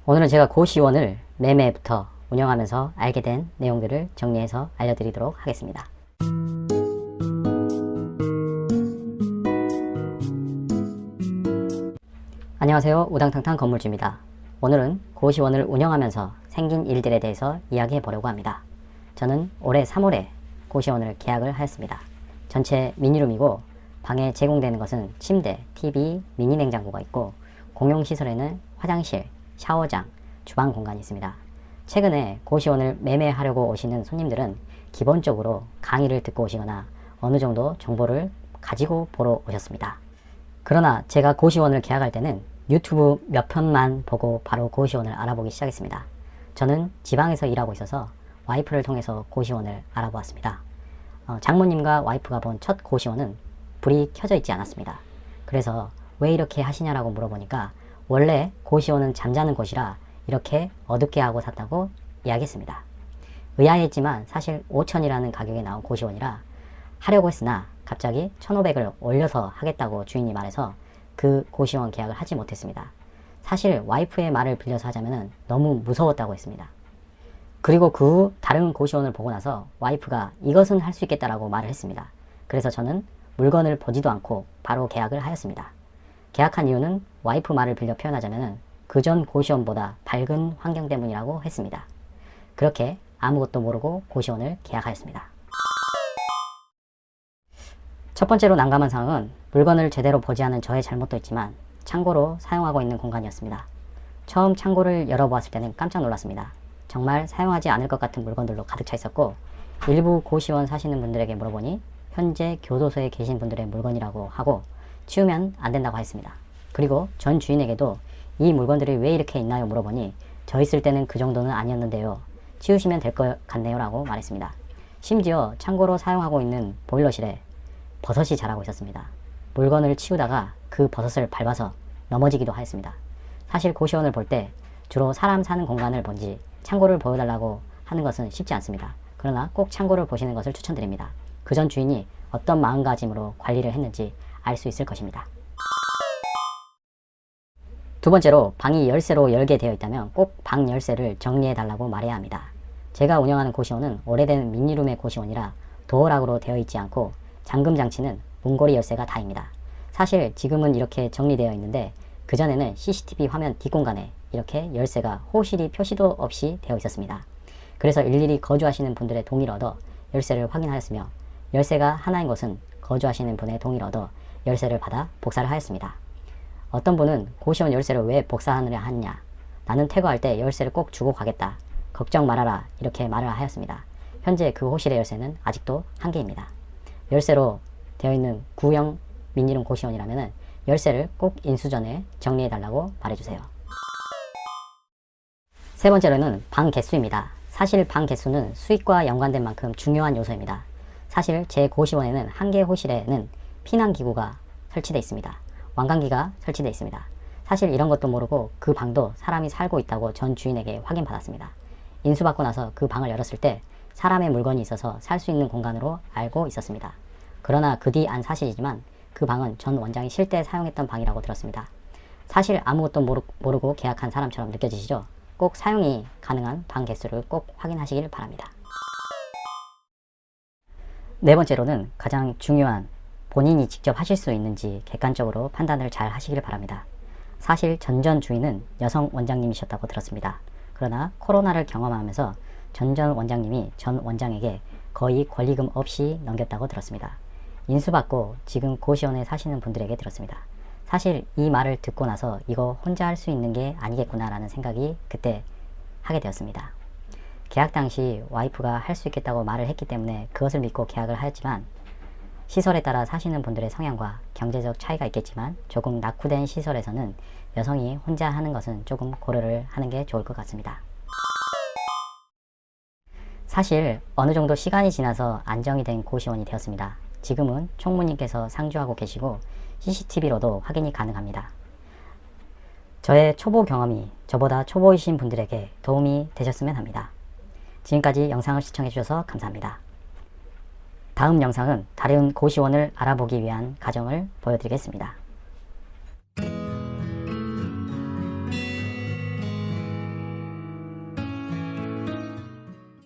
오늘은 제가 고시원을 매매부터 운영하면서 알게 된 내용들을 정리해서 알려드리도록 하겠습니다. 안녕하세요. 우당탕탕 건물주입니다. 오늘은 고시원을 운영하면서 생긴 일들에 대해서 이야기해 보려고 합니다. 저는 올해 3월에 고시원을 계약을 하였습니다. 전체 미니룸이고 방에 제공되는 것은 침대, TV, 미니 냉장고가 있고 공용시설에는 화장실, 샤워장, 주방 공간이 있습니다. 최근에 고시원을 매매하려고 오시는 손님들은 기본적으로 강의를 듣고 오시거나 어느 정도 정보를 가지고 보러 오셨습니다. 그러나 제가 고시원을 계약할 때는 유튜브 몇 편만 보고 바로 고시원을 알아보기 시작했습니다. 저는 지방에서 일하고 있어서 와이프를 통해서 고시원을 알아보았습니다. 장모님과 와이프가 본 첫 고시원은 불이 켜져 있지 않았습니다. 그래서 왜 이렇게 하시냐라고 물어보니까 원래 고시원은 잠자는 곳이라 이렇게 어둡게 하고 샀다고 이야기했습니다. 의아했지만 사실 5천이라는 가격에 나온 고시원이라 하려고 했으나 갑자기 1,500을 올려서 하겠다고 주인이 말해서 그 고시원 계약을 하지 못했습니다. 사실 와이프의 말을 빌려서 하자면 너무 무서웠다고 했습니다. 그리고 그 후 다른 고시원을 보고 나서 와이프가 이것은 할 수 있겠다라고 말을 했습니다. 그래서 저는 물건을 보지도 않고 바로 계약을 하였습니다. 계약한 이유는 와이프 말을 빌려 표현하자면 그전 고시원보다 밝은 환경 때문이라고 했습니다. 그렇게 아무것도 모르고 고시원을 계약하였습니다. 첫 번째로 난감한 상황은 물건을 제대로 보지 않은 저의 잘못도 있지만 창고로 사용하고 있는 공간이었습니다. 처음 창고를 열어보았을 때는 깜짝 놀랐습니다. 정말 사용하지 않을 것 같은 물건들로 가득 차 있었고 일부 고시원 사시는 분들에게 물어보니 현재 교도소에 계신 분들의 물건이라고 하고 치우면 안 된다고 했습니다. 그리고 전 주인에게도 이 물건들이 왜 이렇게 있나요 물어보니 저 있을 때는 그 정도는 아니었는데요. 치우시면 될 것 같네요 라고 말했습니다. 심지어 창고로 사용하고 있는 보일러실에 버섯이 자라고 있었습니다. 물건을 치우다가 그 버섯을 밟아서 넘어지기도 하였습니다. 사실 고시원을 볼 때 주로 사람 사는 공간을 본지 창고를 보여달라고 하는 것은 쉽지 않습니다. 그러나 꼭 창고를 보시는 것을 추천드립니다. 그 전 주인이 어떤 마음가짐으로 관리를 했는지 알 수 있을 것입니다. 두 번째로 방이 열쇠로 열게 되어 있다면 꼭 방 열쇠를 정리해 달라고 말해야 합니다. 제가 운영하는 고시원은 오래된 미니룸의 고시원이라 도어락으로 되어 있지 않고 잠금 장치는 문고리 열쇠가 다입니다. 사실 지금은 이렇게 정리되어 있는데 그전에는 CCTV 화면 뒷공간에 이렇게 열쇠가 호실이 표시도 없이 되어 있었습니다. 그래서 일일이 거주하시는 분들의 동의를 얻어 열쇠를 확인하였으며 열쇠가 하나인 곳은 거주하시는 분의 동의를 얻어 열쇠를 받아 복사를 하였습니다. 어떤 분은 고시원 열쇠를 왜 복사하느냐 하느냐, 나는 퇴거할 때 열쇠를 꼭 주고 가겠다, 걱정 말아라 이렇게 말을 하였습니다. 현재 그 호실의 열쇠는 아직도 한 개입니다. 열쇠로 되어 있는 구형 미니룸 고시원이라면 열쇠를 꼭 인수 전에 정리해달라고 말해주세요. 세 번째로는 방 개수입니다. 사실 방 개수는 수익과 연관된 만큼 중요한 요소입니다. 사실 제 고시원에는 한 개 호실에는 피난기구가 설치되어 있습니다. 왕관기가 설치되어 있습니다. 사실 이런 것도 모르고 그 방도 사람이 살고 있다고 전 주인에게 확인받았습니다. 인수받고 나서 그 방을 열었을 때 사람의 물건이 있어서 살 수 있는 공간으로 알고 있었습니다. 그러나 그 뒤 안 사실이지만 그 방은 전 원장이 쉴 때 사용했던 방이라고 들었습니다. 사실 아무것도 모르고 계약한 사람처럼 느껴지시죠? 꼭 사용이 가능한 방 개수를 꼭 확인하시길 바랍니다. 네 번째로는 가장 중요한 본인이 직접 하실 수 있는지 객관적으로 판단을 잘 하시길 바랍니다. 사실 전 주인은 여성 원장님이셨다고 들었습니다. 그러나 코로나를 경험하면서 전 원장님이 전 원장에게 거의 권리금 없이 넘겼다고 들었습니다. 인수받고 지금 고시원에 사시는 분들에게 들었습니다. 사실 이 말을 듣고 나서 이거 혼자 할 수 있는 게 아니겠구나 라는 생각이 그때 하게 되었습니다. 계약 당시 와이프가 할 수 있겠다고 말을 했기 때문에 그것을 믿고 계약을 하였지만 시설에 따라 사시는 분들의 성향과 경제적 차이가 있겠지만 조금 낙후된 시설에서는 여성이 혼자 하는 것은 조금 고려를 하는 게 좋을 것 같습니다. 사실 어느 정도 시간이 지나서 안정이 된 고시원이 되었습니다. 지금은 총무님께서 상주하고 계시고 CCTV로도 확인이 가능합니다. 저의 초보 경험이 저보다 초보이신 분들에게 도움이 되셨으면 합니다. 지금까지 영상을 시청해 주셔서 감사합니다. 다음 영상은 다른 고시원을 알아보기 위한 과정을 보여드리겠습니다.